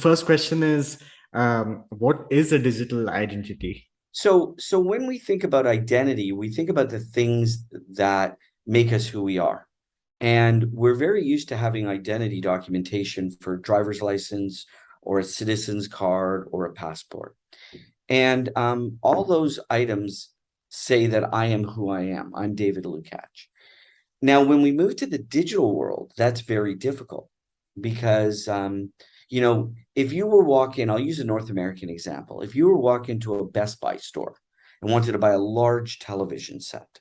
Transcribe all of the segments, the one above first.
first question is, what is a digital identity? So when we think about identity, we think about the things that make us who we are. And we're very used to having identity documentation for driver's license or a citizen's card or a passport. And all those items say that I am who I am. I'm David Lucatch. Now, when we move to the digital world, that's very difficult because, if you were walking, I'll use a North American example. If you were walking to a Best Buy store and wanted to buy a large television set,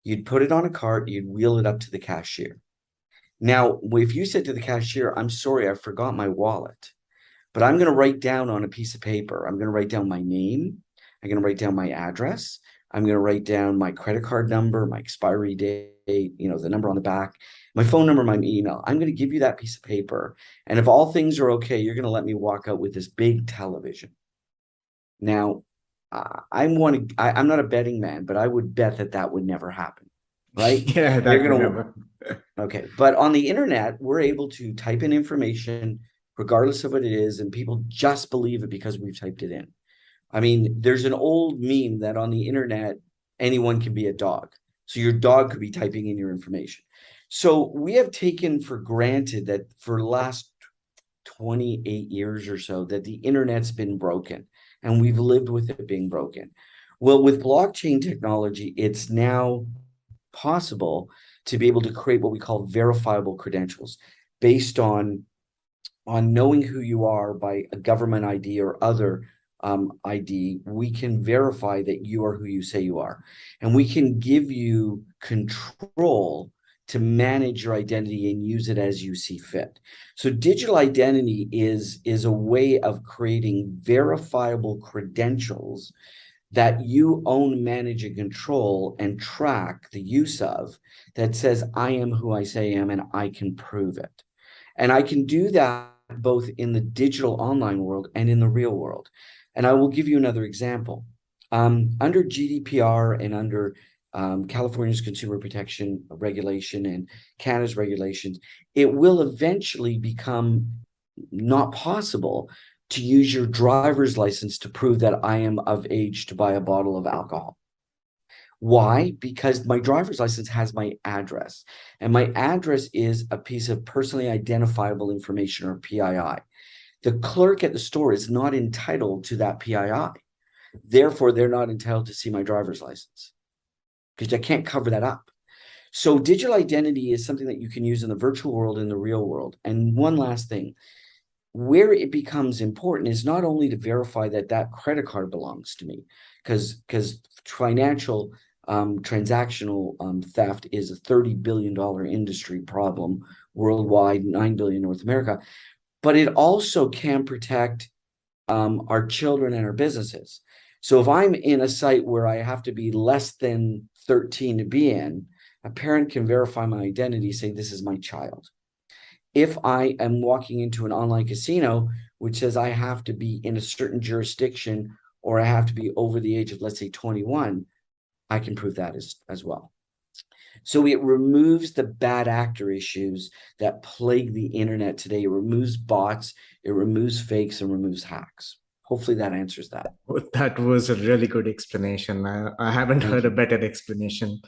you'd put it on a cart, you'd wheel it up to the cashier. Now, if you said to the cashier, I'm sorry, I forgot my wallet, but I'm going to write down on a piece of paper, I'm going to write down my name, I'm going to write down my address, I'm going to write down my credit card number, my expiry date, the number on the back, my phone number, my email. I'm going to give you that piece of paper. And if all things are okay, you're going to let me walk out with this big television. Now, I'm not a betting man, but I would bet that would never happen, right? Yeah, They're that would going never. to, okay. But on the internet, we're able to type in information regardless of what it is, and people just believe it because we've typed it in. I mean, there's an old meme that on the internet, anyone can be a dog. So your dog could be typing in your information. So we have taken for granted that for the last 28 years or so that the internet's been broken and we've lived with it being broken. Well, with blockchain technology, it's now possible to be able to create what we call verifiable credentials based on knowing who you are by a government ID or other ID. We can verify that you are who you say you are, and we can give you control to manage your identity and use it as you see fit. So digital identity is a way of creating verifiable credentials that you own, manage, and control and track the use of, that says, I am who I say I am and I can prove it. And I can do that both in the digital online world and in the real world. And I will give you another example. Under GDPR and under California's consumer protection regulation and Canada's regulations, it will eventually become not possible to use your driver's license to prove that I am of age to buy a bottle of alcohol. Why? Because my driver's license has my address, and my address is a piece of personally identifiable information, or PII. The clerk at the store is not entitled to that PII. Therefore, they're not entitled to see my driver's license because I can't cover that up. So digital identity is something that you can use in the virtual world and the real world. And one last thing, where it becomes important is not only to verify that credit card belongs to me, because financial transactional theft is a $30 billion industry problem worldwide, 9 billion North America, but it also can protect our children and our businesses. So if I'm in a site where I have to be less than 13 to be in, a parent can verify my identity, saying this is my child. If I am walking into an online casino, which says I have to be in a certain jurisdiction or I have to be over the age of, let's say, 21, I can prove that as well. So it removes the bad actor issues that plague the internet today. It removes bots, it removes fakes, and removes hacks. Hopefully that answers that. That was a really good explanation. I haven't Thank heard a you. better explanation.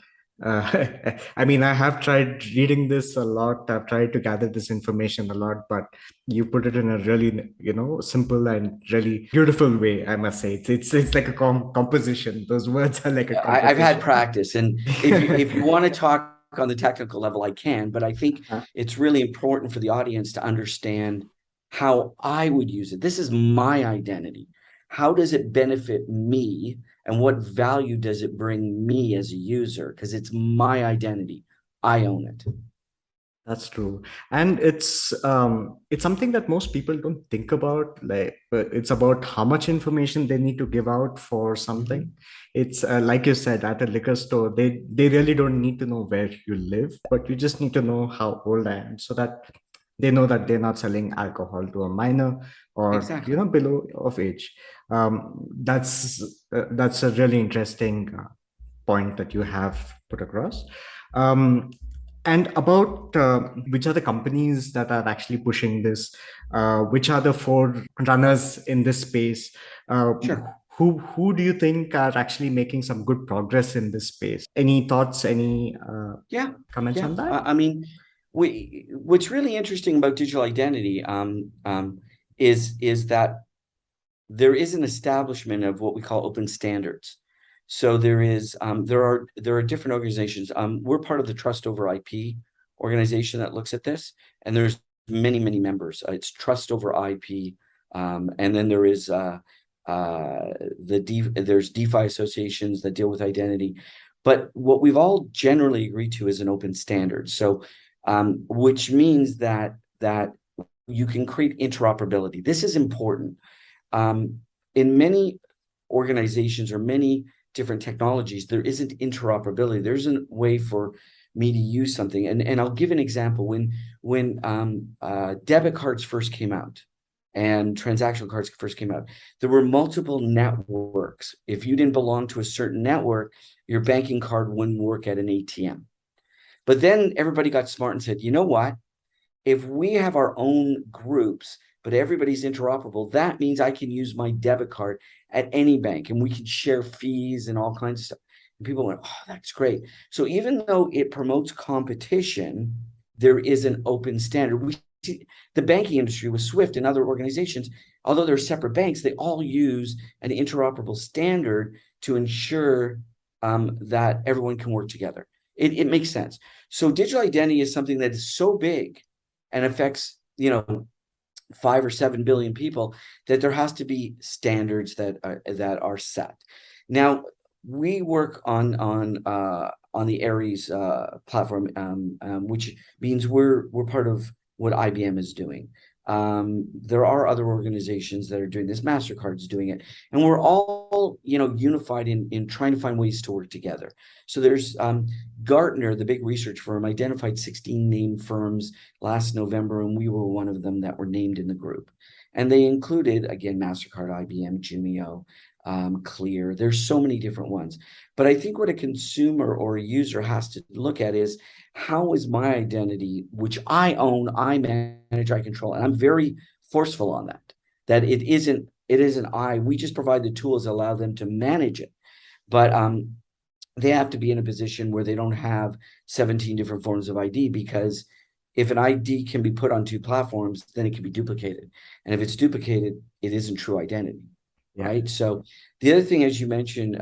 I mean, I have tried reading this a lot. I've tried to gather this information a lot, but you put it in a really, simple and really beautiful way, I must say. It's like a composition. Those words are like a I've had composition. practice, and if you want to talk on the technical level, I can, but I think it's really important for the audience to understand how I would use it. This is my identity. How does it benefit me, and what value does it bring me as a user? Because it's my identity. I own it. That's true. And it's something that most people don't think about. Like, but it's about how much information they need to give out for something. It's like you said, at a liquor store, they really don't need to know where you live, but you just need to know how old I am, so that they know that they're not selling alcohol to a minor, or Exactly. below of age. That's a really interesting point that you have put across. And about which are the companies that are actually pushing this? Which are the forerunners in this space? Uh, Sure. who do you think are actually making some good progress in this space? Any thoughts? Any Yeah. comments Yeah. on that? I mean, what's really interesting about digital identity is that there is an establishment of what we call open standards. So there are different organizations. We're part of the Trust Over IP organization that looks at this, and there's many members. It's Trust Over IP, and then there is there's DeFi associations that deal with identity. But what we've all generally agreed to is an open standard. So, which means that you can create interoperability. This is important. In many organizations or many different technologies, there isn't interoperability. There isn't a way for me to use something. And I'll give an example. When debit cards first came out and transactional cards first came out, there were multiple networks. If you didn't belong to a certain network, your banking card wouldn't work at an ATM. But then everybody got smart and said, you know what? If we have our own groups, but everybody's interoperable, that means I can use my debit card at any bank and we can share fees and all kinds of stuff. And people went, oh, that's great. So even though it promotes competition, there is an open standard. We see the banking industry with Swift and other organizations, although they're separate banks, they all use an interoperable standard to ensure that everyone can work together. It makes sense. So digital identity is something that is so big and affects 5 or 7 billion people that there has to be standards that are set. Now we work on the Aries platform, which means we're part of what IBM is doing. There are other organizations that are doing this. MasterCard's doing it, and we're all unified in trying to find ways to work together. So there's Gartner, the big research firm, identified 16 named firms last November, and we were one of them that were named in the group. And they included, again, MasterCard, IBM, Jumio, Clear. There's so many different ones. But I think what a consumer or a user has to look at is, how is my identity, which I own, I manage, I control, and I'm very forceful on that it isn't we just provide the tools that allow them to manage it. But they have to be in a position where they don't have 17 different forms of ID, because if an ID can be put on 2 platforms, then it can be duplicated. And if it's duplicated, it isn't true identity. Yeah. Right. So the other thing, as you mentioned,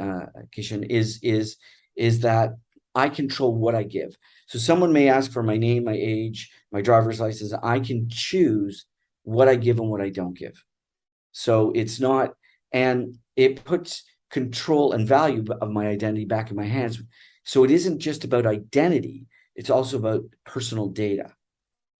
Kishan, is that I control what I give. So someone may ask for my name, my age, my driver's license. I can choose what I give and what I don't give. So it's not, and it puts control and value of my identity back in my hands. So it isn't just about identity. It's also about personal data.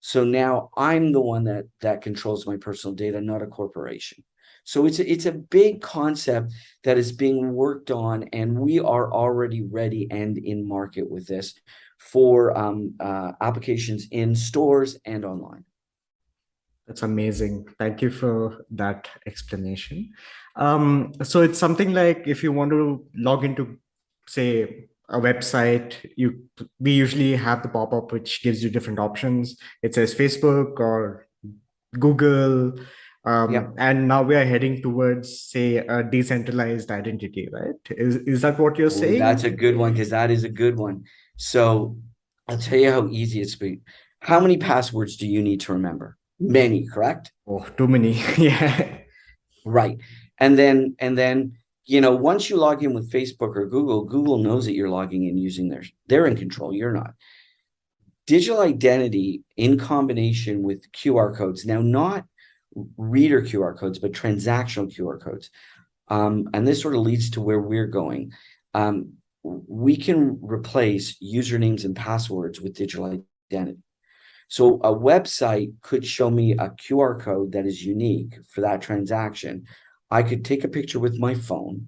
So now I'm the one that controls my personal data, not a corporation. So it's a big concept that is being worked on, and we are already ready and in market with this for applications in stores and online. That's amazing. Thank you for that explanation. So it's something like, if you want to log into, say, a website, we usually have the pop-up which gives you different options. It says Facebook or Google. Yeah. And now we are heading towards, say, a decentralized identity, right? Is that what you're Oh, that's saying? a good one, because that is a good one. So I'll tell you how easy it's been. How many passwords do you need to remember? Many, correct? Oh, too many. Yeah. Right. And then, once you log in with Facebook or Google, Google knows that you're logging in using they're in control. You're not. Digital identity in combination with QR codes, now not reader QR codes, but transactional QR codes. And this sort of leads to where we're going. We can replace usernames and passwords with digital identity. So a website could show me a QR code that is unique for that transaction. I could take a picture with my phone.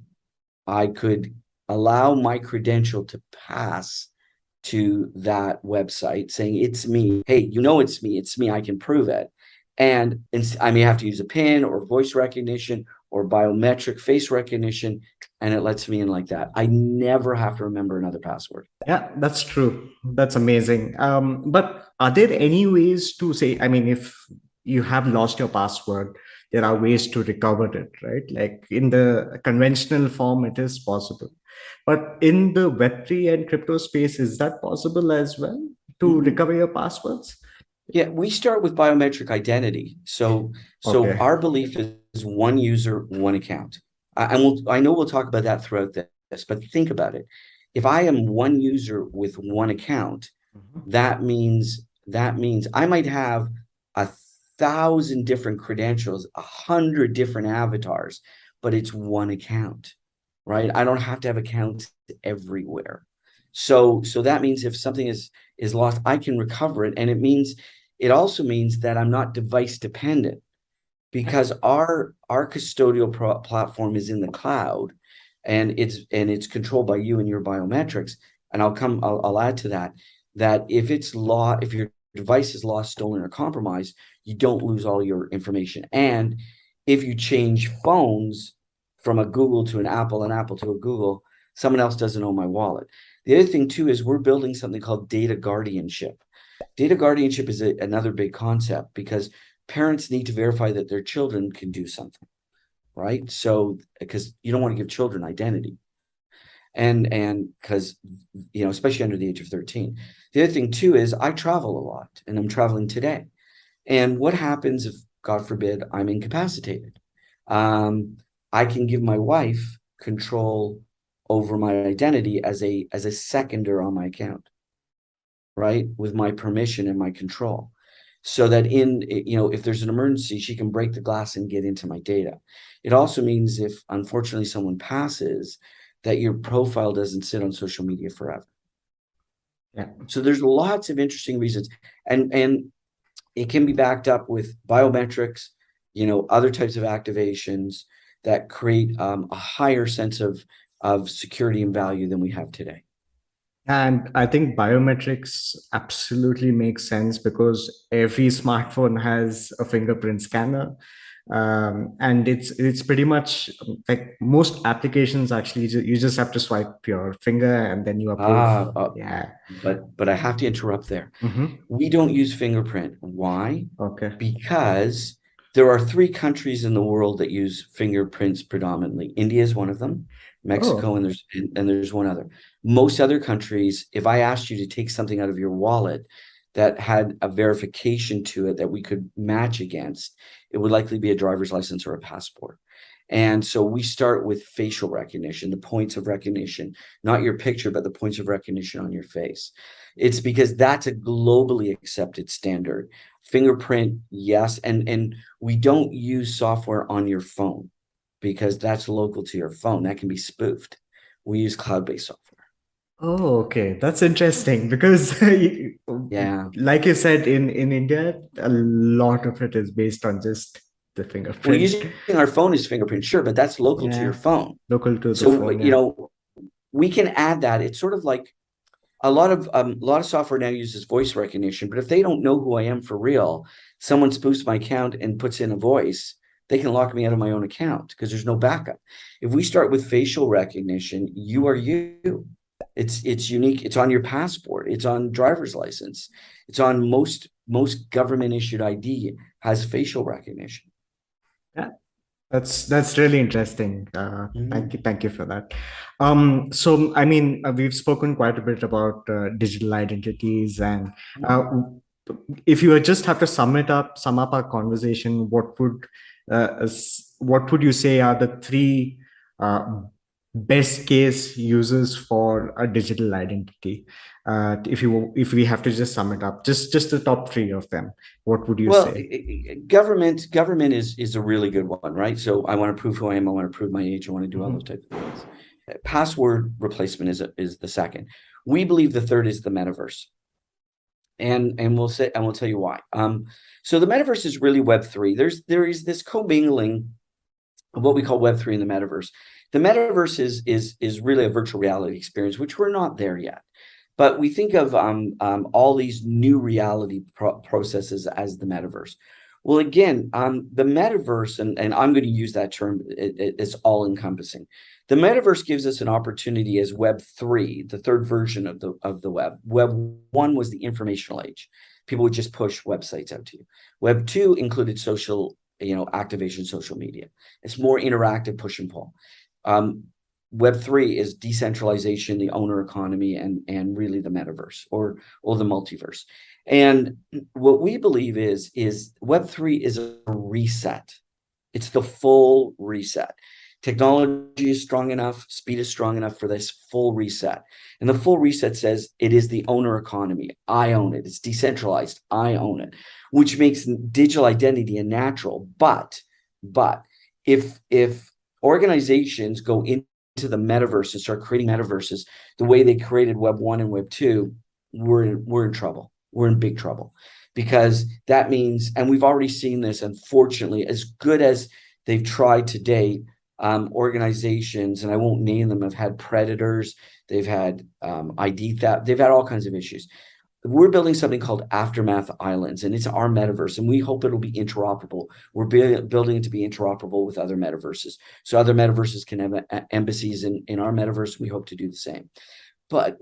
I could allow my credential to pass to that website saying it's me. Hey, it's me. It's me. I can prove it. And I may have to use a PIN or voice recognition or biometric face recognition. and it lets me in like that. I never have to remember another password. Yeah, that's true. That's amazing. But are there any ways to say, I mean, if you have lost your password, there are ways to recover it, right? Like in the conventional form, it is possible. But in the Web3 and crypto space, is that possible as well to Mhm. recover your passwords? Yeah, we start with biometric identity. So Okay. our belief is one user, one account. I know we'll talk about that throughout this, but think about it. If I am one user with one account, Mhm. that means I might have 1,000 different credentials, 100 different avatars, but it's one account, right? I don't have to have accounts everywhere. So that means if something is lost, I can recover it, and it also means that I'm not device dependent Yeah. because our custodial platform is in the cloud, and it's controlled by you and your biometrics. And I'll add to that if your device is lost, stolen, or compromised, you don't lose all your information. And if you change phones from a Google to an Apple to a Google, someone else doesn't own my wallet. The other thing too is we're building something called data guardianship. Data guardianship is another big concept because parents need to verify that their children can do something, right? So, because you don't want to give children identity, and because especially under the age of 13. The other thing too is I travel a lot, and I'm traveling today. And what happens if, God forbid, I'm incapacitated? Um, I can give my wife control over my identity as a seconder on my account, right? With my permission and my control. So that if there's an emergency, she can break the glass and get into my data. It also means if unfortunately someone passes, that your profile doesn't sit on social media forever. Yeah. So there's lots of interesting reasons. And it can be backed up with biometrics, other types of activations that create a higher sense of security and value than we have today. And I think biometrics absolutely makes sense because every smartphone has a fingerprint scanner. And it's pretty much like most applications actually you just have to swipe your finger and then you approve. Ah, Yeah. but I have to interrupt there. Hmm. We don't use fingerprint. Why? Okay. Because there are three countries in the world that use fingerprints predominantly. India is one of them, Mexico, Oh. and there's one other. Most other countries, if I asked you to take something out of your wallet that had a verification to it that we could match against, it would likely be a driver's license or a passport. And so we start with facial recognition, the points of recognition, not your picture, but the points of recognition on your face. It's because that's a globally accepted standard. Fingerprint, yes, and we don't use software on your phone because that's local to your phone. That can be spoofed. We use cloud-based software. Oh, okay. That's interesting because Yeah. like you said, in India, a lot of it is based on just the Well, fingerprint. using our phone is fingerprint, sure, but that's local to your Yeah. phone. Local to the So, phone. Yeah. we can add that. It's sort of like a lot of software now uses voice recognition, but if they don't know who I am for real, someone spoofs my account and puts in a voice, they can lock me out of my own account because there's no backup. If we start with facial recognition, you are you. It's unique. It's on your passport. It's on driver's license. It's on most government issued ID has facial recognition. Yeah. That's really interesting. Mhm. Thank you for that. So I mean, we've spoken quite a bit about digital identities, and uh, if you would just have to sum up our conversation, what would you say are the three uh, best case uses for a digital identity? If we have to just sum it up, just the top three of them, what would you Well, say? government is a really good one, right? So I want to prove who I am. I want to prove my age. I want to do all those Mhm. types of things. Password replacement is the second. We believe the third is the metaverse, and we'll tell you why. So the metaverse is really Web3. There is this commingling of what we call Web3 and the metaverse. The metaverse is really a virtual reality experience, which we're not there yet. But we think of all these new reality processes as the metaverse. Well, again, the metaverse, and I'm going to use that term, it's all encompassing. The metaverse gives us an opportunity as Web3, the third version of the web. Web 1 was the informational age. People would just push websites out to you. Web 2 included social, activation, social media. It's more interactive, push and pull. Web 3 is decentralization, the owner economy, and really the metaverse or the multiverse. And what we believe is Web3 is a reset. It's the full reset. Technology is strong enough, speed is strong enough for this full reset. And the full reset says it is the owner economy. I own it. It's decentralized. I own it, which makes digital identity a natural. But if organizations go into the metaverse and start creating metaverses the way they created Web 1 and Web 2, we're in trouble. We're in big trouble, because that means, and we've already seen this, unfortunately, as good as they've tried to date, organizations, and I won't name them, have had predators, they've had ID theft, they've had all kinds of issues. We're building something called Aftermath Islands, and it's our metaverse, and we hope it'll be interoperable. We're building it to be interoperable with other metaverses. So other metaverses can have embassies in our metaverse. We hope to do the same. But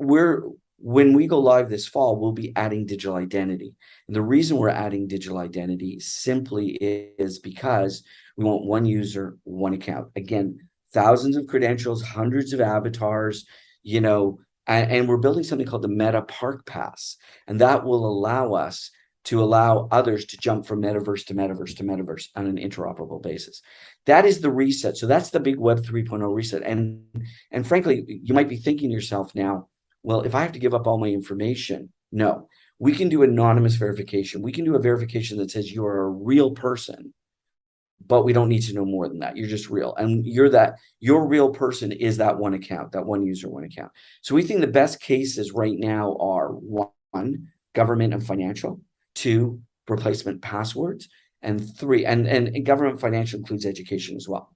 when we go live this fall, we'll be adding digital identity. And the reason we're adding digital identity simply is because we want one user, one account. Again, thousands of credentials, hundreds of avatars, and we're building something called the Meta Park Pass. And that will allow us to allow others to jump from metaverse to metaverse to metaverse on an interoperable basis. That is the reset. So that's the big Web 3.0 reset. And frankly, you might be thinking to yourself now, well, if I have to give up all my information, no, we can do anonymous verification. We can do a verification that says you're a real person, but we don't need to know more than that. You're just real. And your real person is that one account, that one user, one account. So we think the best cases right now are 1, government and financial, 2, replacement passwords, and 3, and government financial includes education as well.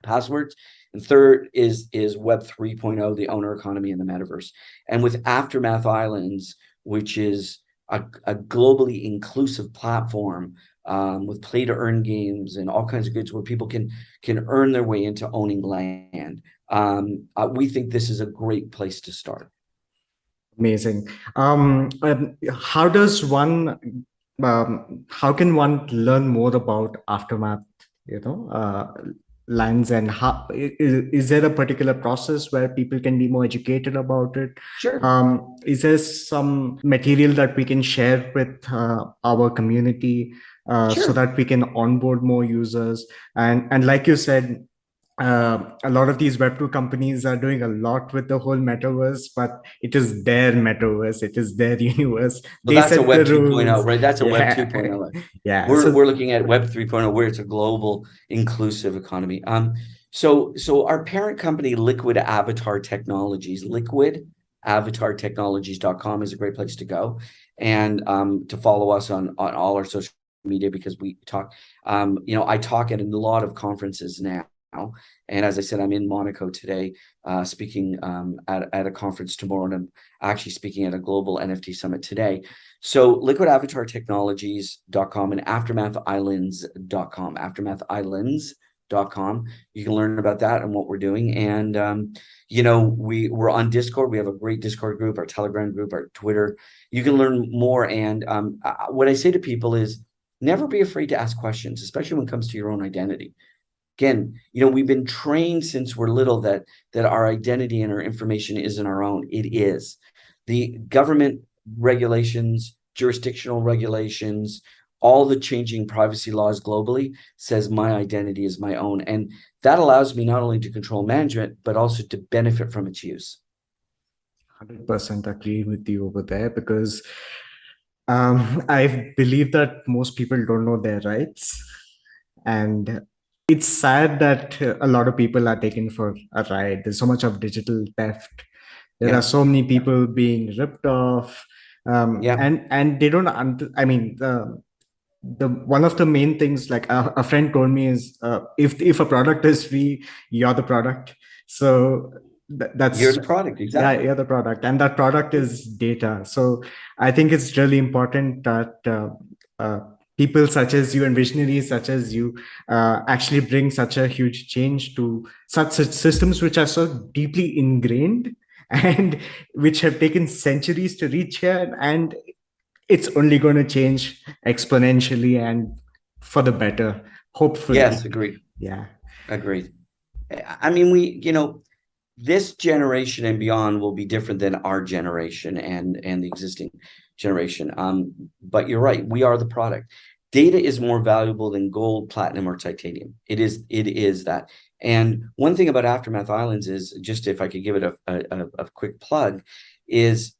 Passwords. And third is Web 3.0, the owner economy and the metaverse. And with Aftermath Islands, which is a globally inclusive platform with play to earn games and all kinds of goods where people can earn their way into owning land. We think this is a great place to start. Amazing. How can one learn more about Aftermath, lines, and how is there a particular process where people can be more educated about it? Sure. Is there some material that we can share with our community so that we can onboard more users? And like you said, a lot of these Web2 companies are doing a lot with the whole metaverse, but it is their metaverse, it is their universe. So that's a Web 2.0, right? That's a Web 2.0. Yeah. We're looking at Web 3.0, where it's a global inclusive economy. So our parent company, Liquid Avatar Technologies, liquidavatartechnologies.com is a great place to go, and to follow us on all our social media, because we talk, I talk at a lot of conferences now. And as I said, I'm in Monaco today, speaking at a conference tomorrow, and I'm actually speaking at a global NFT summit today. So liquidavatartechnologies.com and aftermathislands.com, aftermathislands.com. You can learn about that and what we're doing. And, we're on Discord. We have a great Discord group, our Telegram group, our Twitter. You can learn more. And what I say to people is never be afraid to ask questions, especially when it comes to your own identity. Again, we've been trained since we're little that our identity and our information isn't our own. It is. The government regulations, jurisdictional regulations, all the changing privacy laws globally says my identity is my own. And that allows me not only to control management, but also to benefit from its use. 100% agree with you over there, because I believe that most people don't know their rights. And it's sad that a lot of people are taken for a ride. There's so much of digital theft. There are so many people being ripped off, and they don't. I mean, the one of the main things, like a friend told me, is if a product is free, you're the product. So that's you're the product, exactly. Yeah, you're the product, and that product is data. So I think it's really important that people such as you and visionaries such as you actually bring such a huge change to such systems which are so deeply ingrained and which have taken centuries to reach here, and it's only going to change exponentially and for the better, Yes, hopefully. agreed. Yeah. Agreed. I mean, this generation and beyond will be different than our generation and the existing generation. But you're right, we are the product. Data is more valuable than gold, platinum, or titanium. It is that. And one thing about Aftermath Islands is, just if I could give it a quick plug, is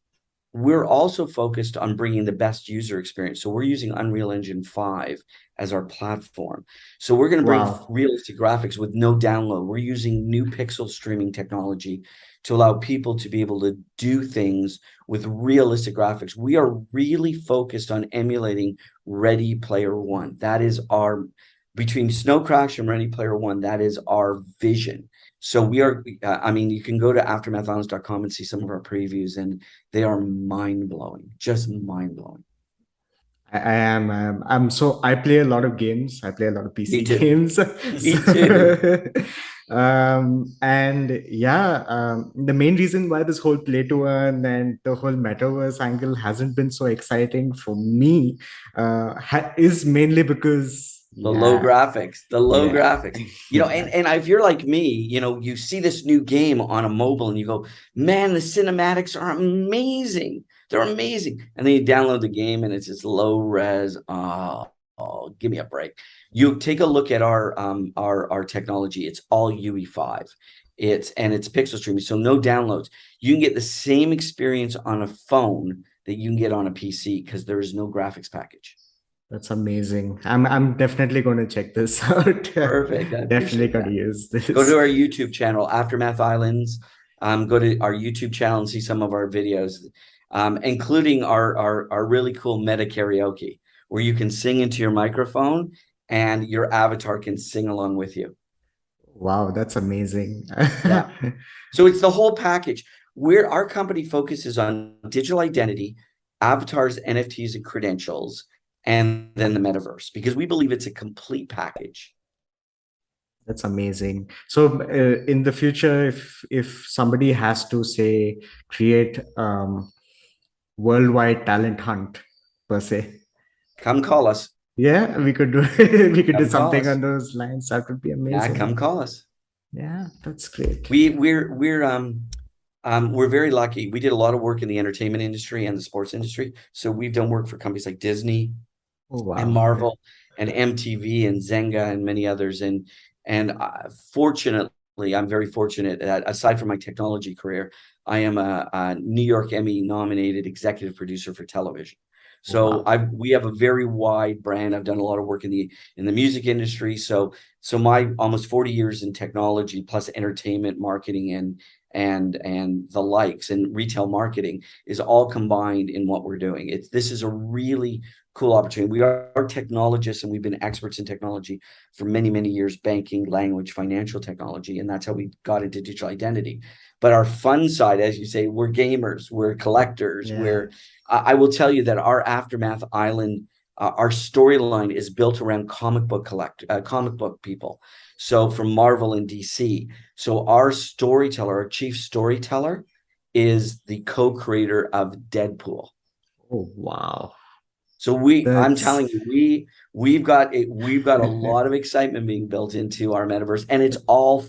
we're also focused on bringing the best user experience. So we're using Unreal Engine 5 as our platform. So we're going to bring Wow. realistic graphics with no download. We're using new pixel streaming technology to allow people to be able to do things with realistic graphics. We are really focused on emulating Ready Player One. That is our, between Snow Crash and Ready Player One, that is our vision. So we are, I mean, you can go to aftermathislands.com and see some of our previews, and they are mind-blowing, just mind-blowing. I am. So I play a lot of games. I play a lot of Me PC too. games. Me too. And yeah, the main reason why this whole play to earn and the whole metaverse angle hasn't been so exciting for me is mainly because, The low yeah, graphics, the low yeah, graphics. yeah. And if you're like me, you see this new game on a mobile and you go, man, the cinematics are amazing. They're amazing. And then you download the game and it's just low res. Oh, give me a break. You take a look at our technology. It's all UE5. It's pixel streaming, so no downloads. You can get the same experience on a phone that you can get on a PC because there is no graphics package. That's amazing. I'm definitely going to check this out. Perfect. I Definitely appreciate going to that. use Go to this. our YouTube channel, Aftermath Islands. Go to our YouTube channel and see some of our videos, including our really cool meta karaoke, where you can sing into your microphone and your avatar can sing along with you. Wow, that's amazing. Yeah. So it's the whole package. Where our company focuses on digital identity, avatars, NFTs, and credentials, and then the metaverse, because we believe it's a complete package. That's amazing. So, in the future, if somebody has to say create worldwide talent hunt per se, Come call us. yeah, we could do we could do Come call something us. on those lines. That would be Yeah, come amazing. call us. Yeah, that's great. We're very lucky. We did a lot of work in the entertainment industry and the sports industry. So we've done work for companies like Disney Oh and wow. Marvel and MTV and Zynga and many others. And fortunately, I'm very fortunate that aside from my technology career, I am a New York Emmy nominated executive producer for television. Oh, So wow. we have a very wide brand. I've done a lot of work in the music industry. So my almost 40 years in technology plus entertainment marketing and the likes and retail marketing is all combined in what we're doing. This is a really cool opportunity. We are technologists and we've been experts in technology for many, many years, banking, language, financial technology, and that's how we got into digital identity. But our fun side, as you say, we're gamers, we're collectors, Yeah. I will tell you that our Aftermath Island, our storyline is built around comic book people. So from Marvel and DC. So our storyteller, our chief storyteller, is the co-creator of Deadpool. Oh wow. So I'm That's telling you, we've got a lot of excitement being built into our metaverse, and it's all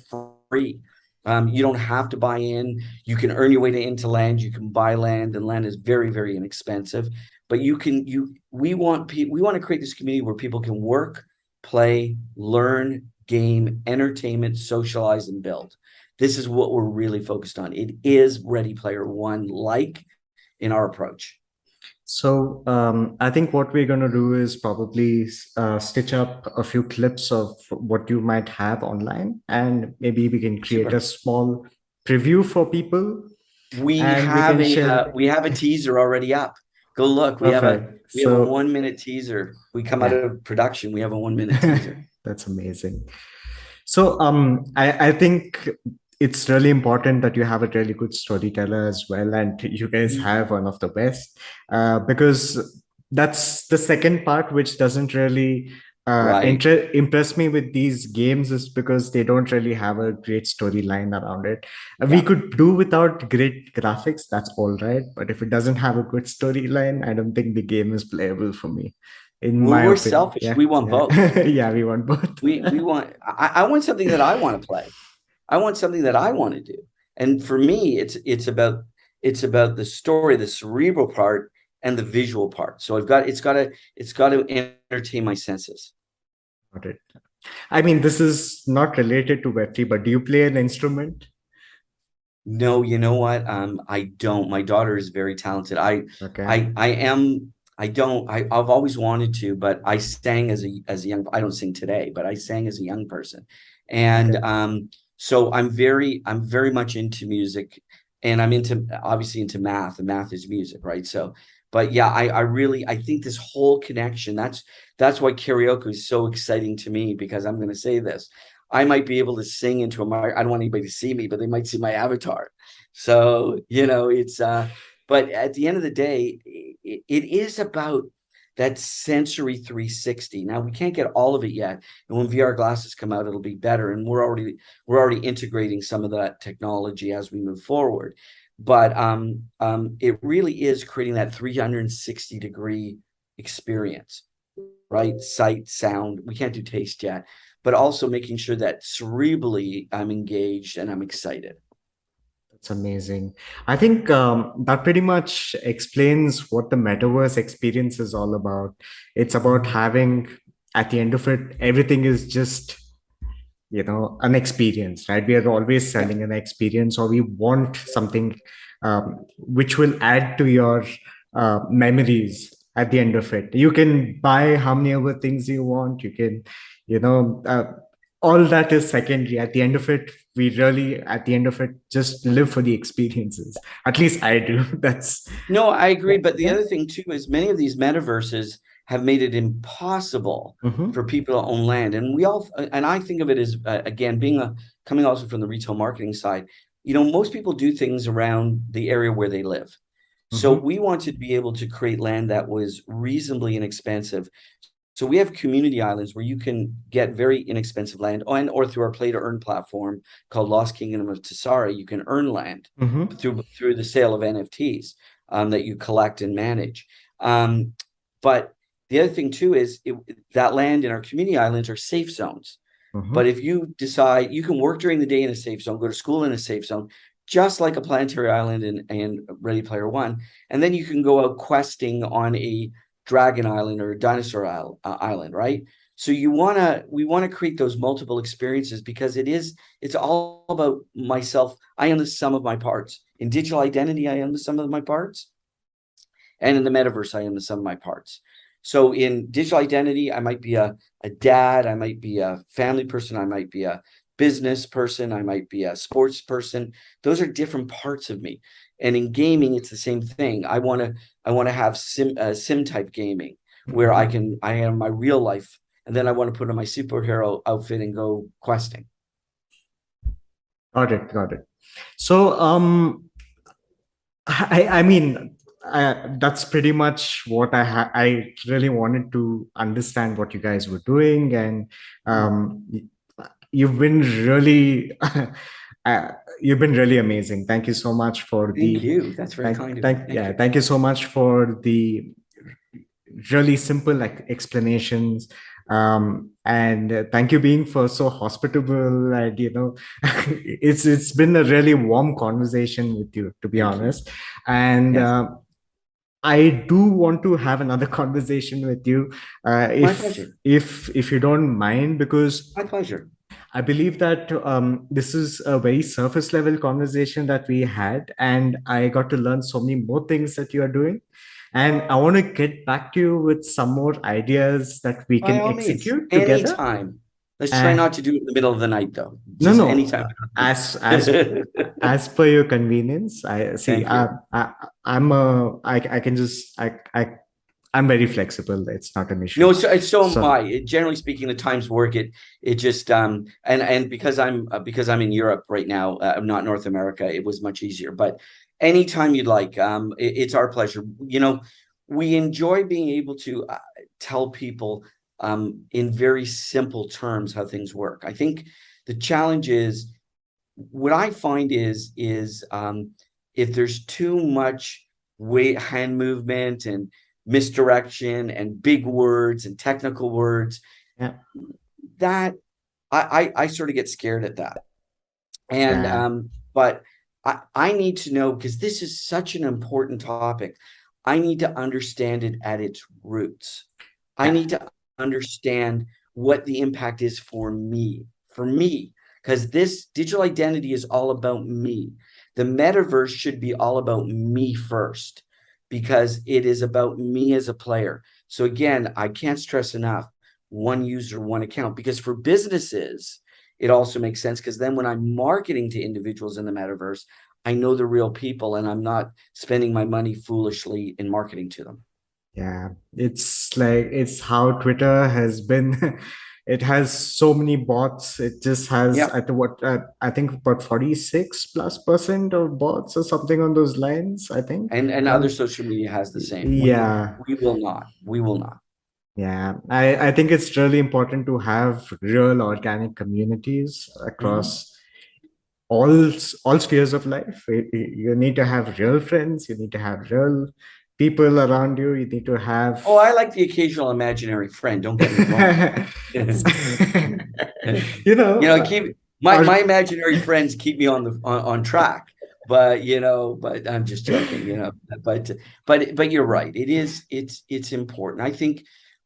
free. You don't have to buy in. You can earn your way into land. You can buy land, and land is very, very inexpensive. But we want to create this community where people can work, play, learn, game, entertainment, socialize, and build. This is what we're really focused on. It is Ready Player One, like in our approach. So I think what we're going to do is probably stitch up a few clips of what you might have online, and maybe we can create a Super. small preview for people, and we can share. We have a teaser already up. Go look. Perfect. We have a So 1 minute teaser. We come out yeah, of production. We have a 1 minute teaser. that's amazing. So I think it's really important that you have a really good storyteller as well, and you guys have one of the best because that's the second part, which doesn't really Right. impress me with these games, is because they don't really have a great storyline around it. We Yeah. could do without great graphics, that's all right. But if it doesn't have a good storyline, I don't think the game is playable for me, in Well, my we're opinion. selfish. Yeah, We want yeah, both. yeah. We want both. We want I want something that I want to play. I want something that I want to do. And for me, it's about the story, the cerebral part and the visual part. So it's got to entertain my senses. Got it. I mean, this is not related to Web3, but do you play an instrument? No, you know what? I don't. My daughter is very talented. Okay. I am. I don't. I've always wanted to, but I sang as a young. I don't sing today, but I sang as a young person, and Okay. so I'm very much into music, and I'm into obviously into math, and math is music, right? So, but yeah, I think this whole connection. That's why karaoke is so exciting to me because I'm going to say this. I might be able to sing into a mic. I don't want anybody to see me, but they might see my avatar. So, but at the end of the day, it is about that sensory 360. Now we can't get all of it yet. And when VR glasses come out, it'll be better. And we're already integrating some of that technology as we move forward. But it really is creating that 360-degree experience, right? Sight, sound. We can't do taste yet, but also making sure that cerebrally I'm engaged and I'm excited. That's amazing. I think that pretty much explains what the metaverse experience is all about. It's about having, at the end of it, everything is just, an experience, right? We are always Yeah. selling an experience, or we want something which will add to your memories at the end of it. You can buy how many other things you want. You can, you know, uh, all that is secondary. At the end of it, we really, at the end of it, just live for the experiences. At least I do. That's, No, I yeah, agree. But the yeah. other thing too is many of these metaverses have made it impossible Hmm. for people to own land. And I think of it as, again, coming also from the retail marketing side, most people do things around the area where they live. So Hmm. we wanted to be able to create land that was reasonably inexpensive. So we have community islands where you can get very inexpensive land, or through our play to earn platform called Lost Kingdom of Tessari, you can earn land Hmm. through the sale of NFTs that you collect and manage. But the other thing too is that land in our community islands are safe zones. But Hmm. if you decide you can work during the day in a safe zone, go to school in a safe zone, just like a planetary island and Ready Player One, and then you can go out questing on a dragon island or a dinosaur island, right? So we want to create those multiple experiences because it's all about myself. I am the sum of my parts. In digital identity, I am the sum of my parts. And in the metaverse, I am the sum of my parts. So in digital identity, I might be a dad, I might be a family person, I might be a business person, I might be a sports person. Those are different parts of me. And in gaming, it's the same thing. I want to have sim type gaming where Hmm. I am my real life, and then I want to put on my superhero outfit and go questing. Got it. Got it. So, I mean, that's pretty much what I really wanted to understand what you guys were doing, and you've been really, you've been really amazing. Thank you so much for Thank the, you. That's very kind of you. Thank yeah, you. thank you so much for the really simple explanations. And thank you being for so hospitable, and it's been a really warm conversation with you, to be Thank you. honest. And Yes. I do want to have another conversation with you, My pleasure. if you don't mind, because My pleasure. I believe that this is a very surface level conversation that we had, and I got to learn so many more things that you are doing. And I want to get back to you with some more ideas that we By can all means, execute together. anytime. Let's try Uh, not to do it in the middle of the night, though. no, Just no, anytime. as per your convenience. I see. Thank you. I can just I'm very flexible. It's not an issue. No, so am So. I. Generally speaking, the times work. It just and because I'm in Europe right now, I'm not North America. It was much easier. But anytime you'd like, it's our pleasure. we enjoy being able to tell people in very simple terms how things work. I think the challenge is, what I find is if there's too much hand movement and misdirection and big words and technical words, Yeah. that I sort of get scared at that. And Yeah. but I need to know, because this is such an important topic. I need to understand it at its roots. I Yeah. need to understand what the impact is for me, because this digital identity is all about me. The metaverse should be all about me first, because it is about me as a player. So again, I can't stress enough, one user, one account, because for businesses, it also makes sense, because then when I'm marketing to individuals in the metaverse, I know the real people and I'm not spending my money foolishly in marketing to them. Yeah, it's how Twitter has been. It has so many bots. It just has, Yeah. I think about 46+% of bots or something on those lines, I think. And other social media has the same. Yeah, We will not. We will not. yeah. I think it's really important to have real organic communities Mhm. across all spheres of life. You need to have real friends. You need to have real people around you. You need to have Oh, I like the occasional imaginary friend. Don't get me wrong. you know, Keep our, my imaginary friends keep me on track. But but I'm just joking. But you're right. It's important.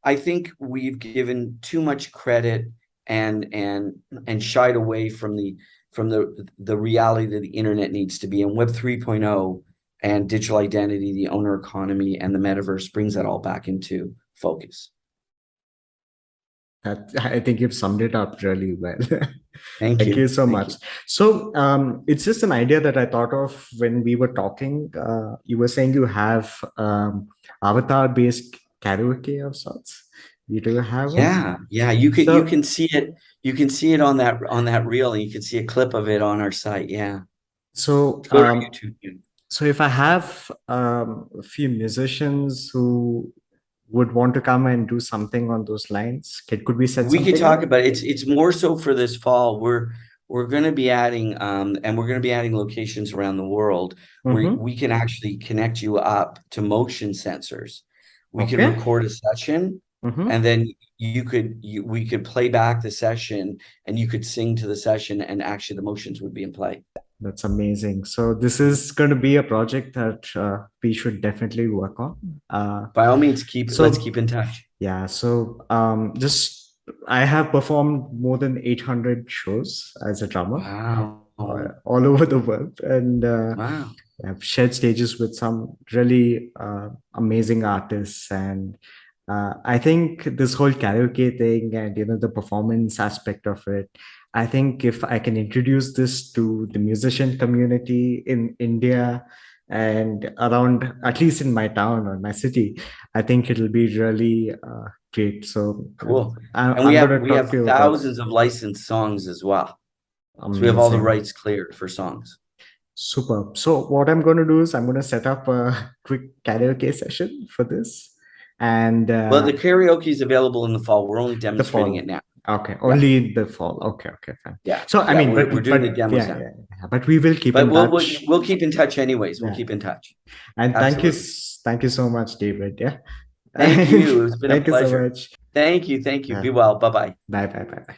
I think we've given too much credit and shied away from the reality that the internet needs to be. And Web 3.0 and digital identity, the owner economy, and the metaverse brings that all back into focus. I think you've summed it up really well. Thank Thank you you. so Thank much. you. So, it's just an idea that I thought of when we were talking. You were saying you have avatar-based karaoke of sorts. You do have one. Yeah. You So, can see it. You can see it on that reel, and you can see a clip of it on our site. Yeah. so, Go to our YouTube channel. so if I have a few musicians who would want to come and do something on those lines, could we set We could something talk up? about it. It's more so for this fall. We're going to be adding and we're going to be adding locations around the world where Mm-hmm. we can actually connect you up to motion sensors. We can Okay. record a session, Mm-hmm. and then we could play back the session, and you could sing to the session, and actually the motions would be in play. That's amazing. So this is going to be a project that we should definitely work on. By all means, let's keep So in touch. yeah, so just I have performed more than 800 shows as a drummer Wow. all over the world, and Wow. I've shared stages with some really amazing artists. And I think this whole karaoke thing and the performance aspect of it, I think if I can introduce this to the musician community in India and around, at least in my town or my city, I think it'll be really great. So Cool. And we I'm going have to we talk to have you about thousands of licensed songs as well. So we have all the amazing. rights cleared for songs. Super. So what I'm going to do is I'm going to set up a quick karaoke session for this, and Well, the karaoke is available in the fall. We're only the demonstrating it fall. now. Okay, Yeah. only the fall. Okay, okay, fine. Yeah. So I Yeah. mean, We're doing the but demos yeah, now. yeah, yeah, but we will keep But in we'll touch. we'll keep in touch anyways. We'll Yeah, keep in touch. and Absolutely. thank you so much, David. Yeah, Thank and you. It's been a thank you so pleasure. much. Thank you. Thank you. Be Yeah, well. Bye-bye. bye, bye, bye, bye.